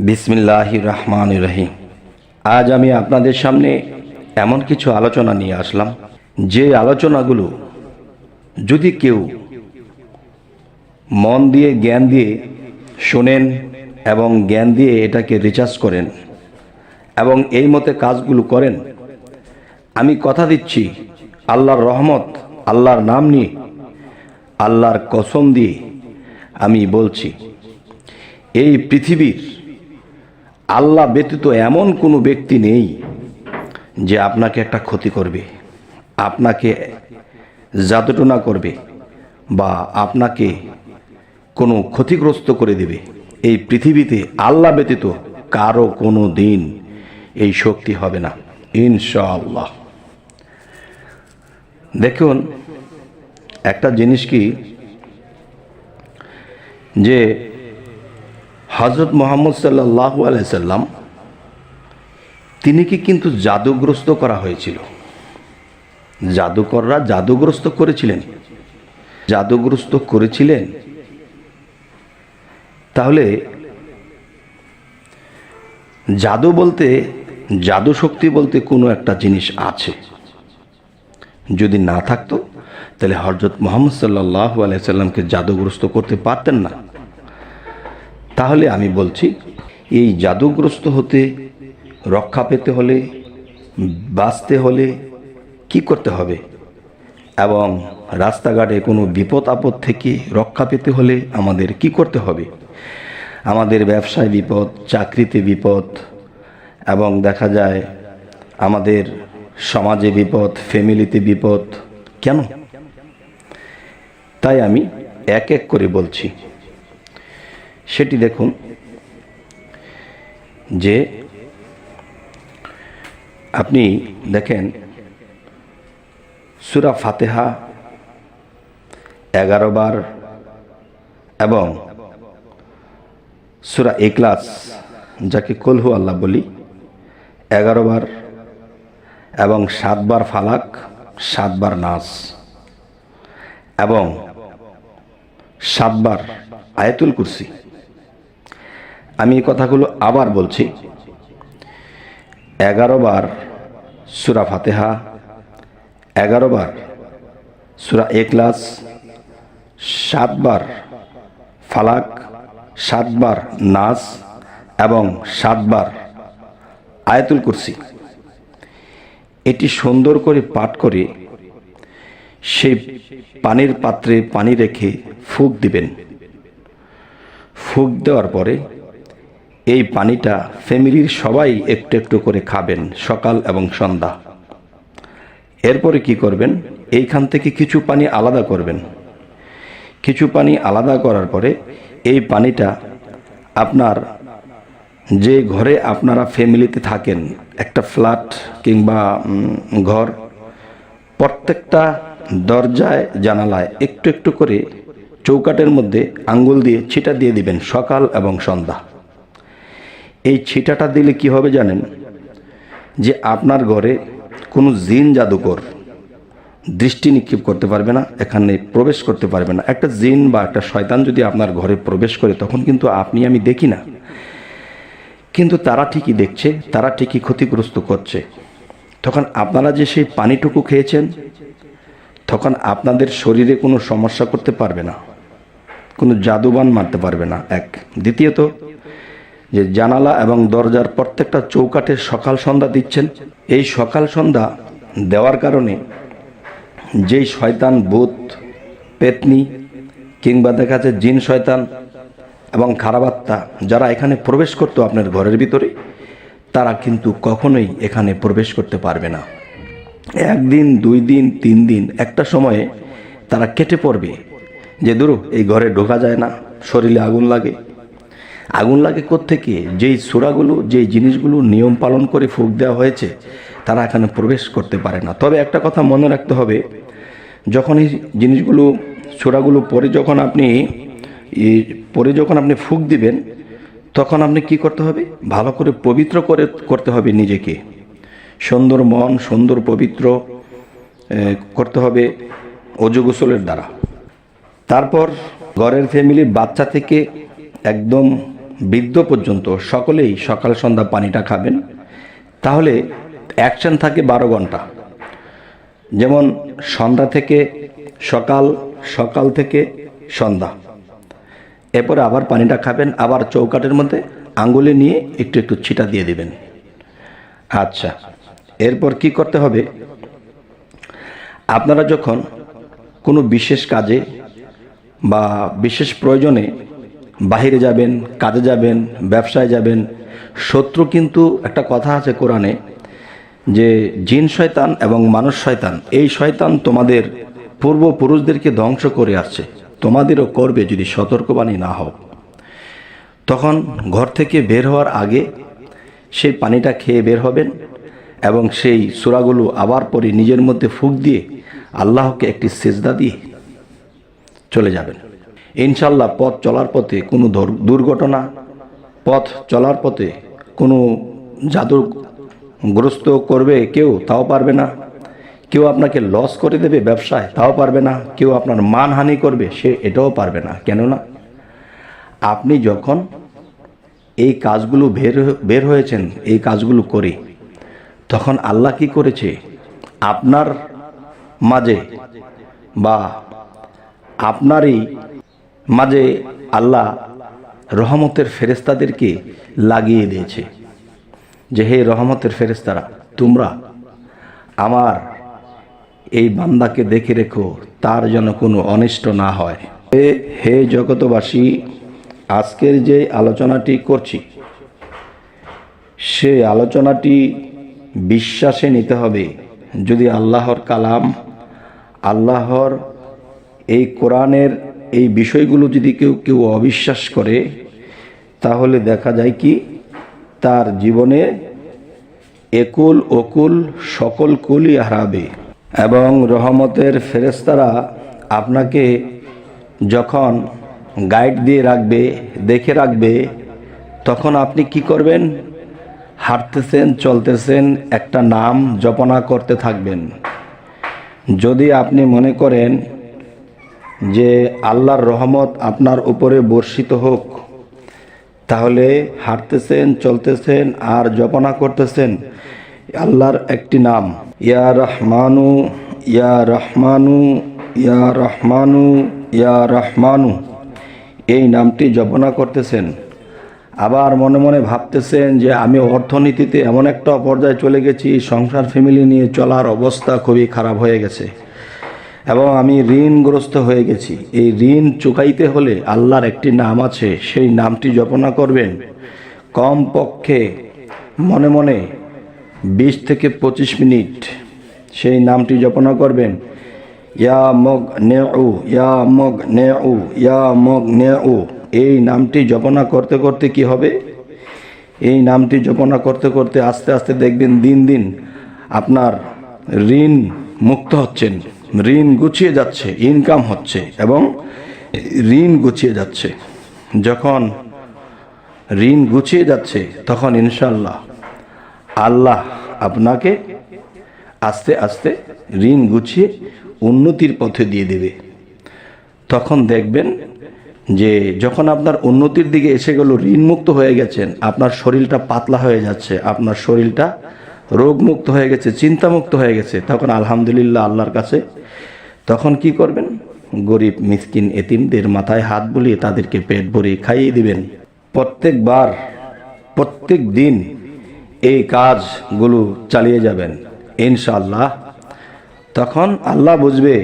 বিসমিল্লাহির রহমানির রহিম। আজ আমি আপনাদের সামনে এমন কিছু আলোচনা নিয়ে আসলাম, যে আলোচনাগুলো যদি কেউ মন দিয়ে জ্ঞান দিয়ে শোনেন এবং জ্ঞান দিয়ে এটাকে রিচার্জ করেন এবং এই মতে কাজগুলো করেন, আমি কথা দিচ্ছি আল্লাহর রহমত, আল্লাহর নাম নিয়ে, আল্লাহর কসম দিয়ে আমি বলছি, এই পৃথিবীর আল্লাহ ব্যতীত এমন কোনো ব্যক্তি নেই যে আপনাকে একটা ক্ষতি করবে, আপনাকে জাদুটোনা করবে বা আপনাকে কোনো ক্ষতিগ্রস্ত করে দেবে। এই পৃথিবীতে আল্লাহ ব্যতীত কারো কোনো দিন এই শক্তি হবে না, ইনশাআল্লাহ। দেখুন, একটা জিনিস কি, যে হযরত মুহাম্মদ সাল্লাল্লাহু আলাইহি সাল্লাম তিনি কিন্তু জাদুগ্রস্ত করা হয়েছিল। জাদুকররা জাদুগ্রস্ত করেছিলেন। তাহলে জাদু বলতে, জাদু শক্তি বলতে কোনো একটা জিনিস আছে। যদি না থাকতো তাহলে হযরত মুহাম্মদ সাল্লাল্লাহু আলাইহি সাল্লামকে জাদুগ্রস্ত করতে পারতেন না। তাহলে আমি বলছি, এই জাদুগ্রস্ত হতে রক্ষা পেতে হলে, বাঁচতে হলে কি করতে হবে, এবং রাস্তাঘাটে কোনো বিপদ আপদ থেকে রক্ষা পেতে হলে আমাদের কি করতে হবে। আমাদের ব্যবসায় বিপদ, চাকরিতে বিপদ, এবং দেখা যায় আমাদের সমাজে বিপদ, ফ্যামিলিতে বিপদ। কেন? তাই আমি এক এক করে বলছি। সেটি দেখুন, যে আপনি দেখেন সূরা ফাতিহা 11 বার এবং সূরা ইখলাস, যাকে কুল হু আল্লাহ বলি, 11 বার এবং 7 বার ফালাক, 7 বার নাস এবং 7 বার আয়াতুল কুরসি। আমি এই কথাগুলো আবার বলছি। 11 বার সূরা ফাতিহা, 11 বার সূরা ইখলাস, 7 বার ফালাক, 7 বার নাস এবং 7 বার আয়াতুল কুরসি। এটি সুন্দর করে পাঠ করে সেই পানির পাত্রে পানি রেখে ফুঁক দিবেন। ফুঁক দেওয়ার পরে এই পানিটা ফ্যামিলির সবাই একটু একটু করে খাবেন, সকাল এবং সন্ধ্যা। এরপরে কি করবেন, এইখান থেকে কিছু পানি আলাদা করবেন। কিছু পানি আলাদা করার পরে এই পানিটা আপনার যে ঘরে আপনারা ফ্যামিলিতে থাকেন, একটা ফ্ল্যাট কিংবা ঘর, প্রত্যেকটা দরজায় জানালায় একটু একটু করে চৌকাঠের মধ্যে আঙ্গুল দিয়ে ছিটা দিয়ে দিবেন, সকাল এবং সন্ধ্যা। এই ছিটাটা দিলে কি হবে জানেন, যে আপনার ঘরে কোনো জিন জাদুকর দৃষ্টি নিক্ষেপ করতে পারবে না, এখানে প্রবেশ করতে পারবে না। একটা জিন বা একটা শয়তান যদি আপনার ঘরে প্রবেশ করে, তখন কিন্তু আপনি আমি দেখি না, কিন্তু তারা ঠিকই দেখছে, তারা ঠিকই ক্ষতিগ্রস্ত করছে। তখন আপনারা যে সেই পানিটুকু খেয়েছেন, তখন আপনাদের শরীরে কোনো সমস্যা করতে পারবে না, কোনো জাদুবান মারতে পারবে না। এক। দ্বিতীয়ত, যে জানালা এবং দরজার প্রত্যেকটা চৌকাঠে সকাল সন্ধ্যা দিচ্ছেন, এই সকাল সন্ধ্যা দেওয়ার কারণে যেই শয়তান, ভূত, পেতনি কিংবা দেখা যাচ্ছে জিন শয়তান এবং খারাপ আত্মা যারা এখানে প্রবেশ করতো আপনার ঘরের ভিতরে, তারা কিন্তু কখনোই এখানে প্রবেশ করতে পারবে না। 1 দিন, 2 দিন, 3 দিন, একটা সময়ে তারা কেটে পড়বে, যে দূর, এই ঘরে ঢোকা যায় না, শরীরে আগুন লাগে। আগুন লাগে কোত্থেকে? যেই সূরাগুলো, যেই জিনিসগুলো নিয়ম পালন করে ফুঁক দেওয়া হয়েছে, তারা এখানে প্রবেশ করতে পারে না। তবে একটা কথা মনে রাখতে হবে, যখন এই জিনিসগুলো, সূরাগুলো পরে যখন আপনি ফুঁক দিবেন, তখন আপনি কি করতে হবে, ভালো করে পবিত্র করতে হবে নিজেকে। সুন্দর মন, সুন্দর পবিত্র করতে হবে ওযু গোসলের দ্বারা। তারপর ঘরের ফ্যামিলির বাচ্চা থেকে একদম বৃদ্ধ পর্যন্ত সকলেই সকাল সন্ধ্যা পানিটা খাবেন, তাহলে অ্যাকশন থাকে 12 ঘন্টা। যেমন সন্ধ্যা থেকে সকাল, সকাল থেকে সন্ধ্যা, এরপরে আবার পানিটা খাবেন, আবার চৌকাঠের মধ্যে আঙ্গুলে নিয়ে একটু একটু ছিটা দিয়ে দিবেন। আচ্ছা, এরপর কি করতে হবে? আপনারা যখন কোনো বিশেষ কাজে বা বিশেষ প্রয়োজনে বাহিরে যাবেন, কাজে যাবেন, ব্যবসায় যাবেন, শত্রু কিন্তু একটা কথা আছে কোরআনে যে জিন শয়তান এবং মানুষ শয়তান, এই শয়তান তোমাদের পূর্বপুরুষদেরকে ধ্বংস করে আসছে, তোমাদেরও করবে যদি সতর্কবাণী না হও। তখন ঘর থেকে বের হওয়ার আগে সেই পানিটা খেয়ে বের হবেন এবং সেই সূরাগুলো আবার পরে নিজের মধ্যে ফুঁক দিয়ে আল্লাহকে একটি সেজদা দিয়ে চলে যাবেন। ইনশাল্লাহ পথ চলার পথে কোনো দুর্ঘটনা, পথ চলার পথে কোনো জাদুগ্রস্ত করবে কেউ, তাও পারবে না। কেউ আপনাকে লস করে দেবে ব্যবসায়, তাও পারবে না। কেউ আপনার মানহানি করবে, সে এটাও পারবে না। কেননা আপনি যখন এই কাজগুলো বের হয়েছেন, এই কাজগুলো করে, তখন আল্লাহ কি করেছে? আপনার মাঝে বা আপনারই মাঝে আল্লাহ রহমতের ফেরেশতাদেরকে লাগিয়ে দিয়েছে যে হে রহমতের ফেরেশতারা, তোমরা আমার এই বান্দাকে দেখে রেখো, তার যেন কোনো অনিষ্ট না হয়। হে জগতবাসী, আজকের যে আলোচনাটি করছি সে আলোচনাটি বিশ্বাসে নিতে হবে। যদি আল্লাহর কালাম, আল্লাহর এই কোরআনের এই বিষয়গুলো যদি কেউ অবিশ্বাস করে, তাহলে দেখা যায় কি তার জীবনে একুল ওকুল সকল কুলই হারাবে। এবং রহমতের ফেরেশতারা আপনাকে যখন গাইড দিয়ে রাখবে, দেখে রাখবে, তখন আপনি কি করবেন? হাঁটতেছেন, চলতেছেন, একটা নাম জপনা করতে থাকবেন। যদি আপনি মনে করেন যে আল্লাহর রহমত আপনার উপরে বর্ষিত হোক, তাহলে হাঁটতেছেন, চলতেছেন আর জপনা করতেছেন আল্লাহর একটি নাম, ইয়া রহমানু, ইয়া রহমানু, ইয়া রহমানু, ইয়া রহমানু, এই নামটি জপনা করতেছেন। আবার মনে মনে ভাবতেছেন যে আমি অর্থনীতিতে এমন একটা পর্যায়ে চলে গেছি, সংসার ফ্যামিলি নিয়ে চলার অবস্থা খুবই খারাপ হয়ে গেছে এবং আমি ঋণগ্রস্ত হয়ে গেছি। এই ঋণ চুকাইতে হলে আল্লাহর একটি নাম আছে, সেই নামটি জপনা করবেন। কমপক্ষে মনে মনে 20 থেকে 25 মিনিট সেই নামটি জপনা করবেন। ইয়া মগ নেউ, ইয়া মগ নেউ, ইয়া মগ নেউ, এই নামটি জপনা করতে করতে কি হবে? এই নামটি জপনা করতে করতে আস্তে আস্তে দেখবেন দিন দিন আপনার ঋণ মুক্ত হচ্ছেন, ঋণ গুছিয়ে যাচ্ছে, ইনকাম হচ্ছে এবং ঋণ গুছিয়ে যাচ্ছে। যখন ঋণ গুছিয়ে যাচ্ছে তখন ইনশাল্লাহ আল্লাহ আপনাকে আস্তে আস্তে ঋণ গুছিয়ে উন্নতির পথে দিয়ে দেবে। তখন দেখবেন যে যখন আপনার উন্নতির দিকে এসে গেল, ঋণ মুক্ত হয়ে গেছেন, আপনার শরীরটা পাতলা হয়ে যাচ্ছে, আপনার শরীরটা রোগমুক্ত হয়ে গেছে, চিন্তামুক্ত হয়ে গেছে, তখন আলহামদুলিল্লাহ আল্লাহর কাছে তখন কি করবেন? গরিব মিসকিন এতিমদের মাথায় হাত বুলিয়ে তাদেরকে পেট ভরে খাইয়ে দিবেন। প্রত্যেকবার, প্রত্যেক দিন এই কাজগুলো চালিয়ে যাবেন ইনশাআল্লাহ। তখন আল্লাহ বুঝবে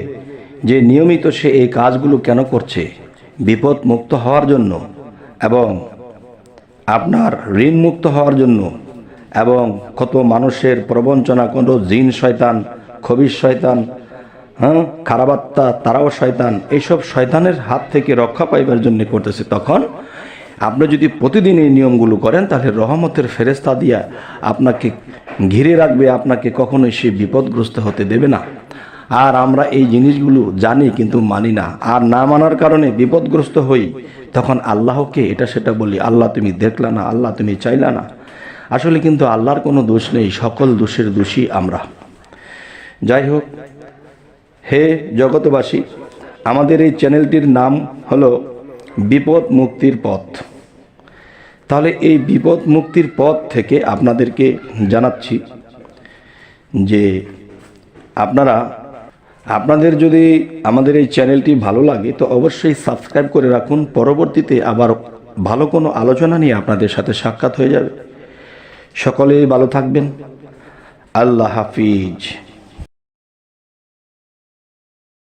যে নিয়মিত সে এই কাজগুলো কেন করছে, বিপদ মুক্ত হওয়ার জন্য এবং আপনার ঋণ মুক্ত হওয়ার জন্য। এবং কত মানুষের প্রবঞ্চনা, কত জিন শয়তান, খবিশ শয়তান, খারাপাত্মা, তারাও শয়তান, এইসব শয়তানের হাত থেকে রক্ষা পাইবার জন্য করতেছে। তখন আপনি যদি প্রতিদিন এই নিয়মগুলো করেন, তাহলে রহমতের ফেরেশতা দিয়া আপনাকে ঘিরে রাখবে, আপনাকে কখনোই সে বিপদগ্রস্ত হতে দেবে না। আর আমরা এই জিনিসগুলো জানি কিন্তু মানি না, আর না মানার কারণে বিপদগ্রস্ত হই। তখন আল্লাহকে এটা সেটা বলি, আল্লাহ তুমি দেখলা না, আল্লাহ তুমি চাইলা না। আসলে কিন্তু আল্লাহর কোনো দোষ নেই, সকল দোষের দোষী আমরা। যাই হোক, হে জগতবাসী, আমাদের এই চ্যানেলটির নাম হলো বিপদ মুক্তির পথ। তাহলে এই বিপদ মুক্তির পথ থেকে আপনাদেরকে জানাচ্ছি যে আপনাদের যদি আমাদের এই চ্যানেলটি ভালো লাগে তো অবশ্যই সাবস্ক্রাইব করে রাখুন। পরবর্তীতে আবার ভালো কোনো আলোচনা নিয়ে আপনাদের সাথে সাক্ষাৎ হয়ে যাবে। সকলেই ভালো থাকবেন। আল্লাহ হাফিজ।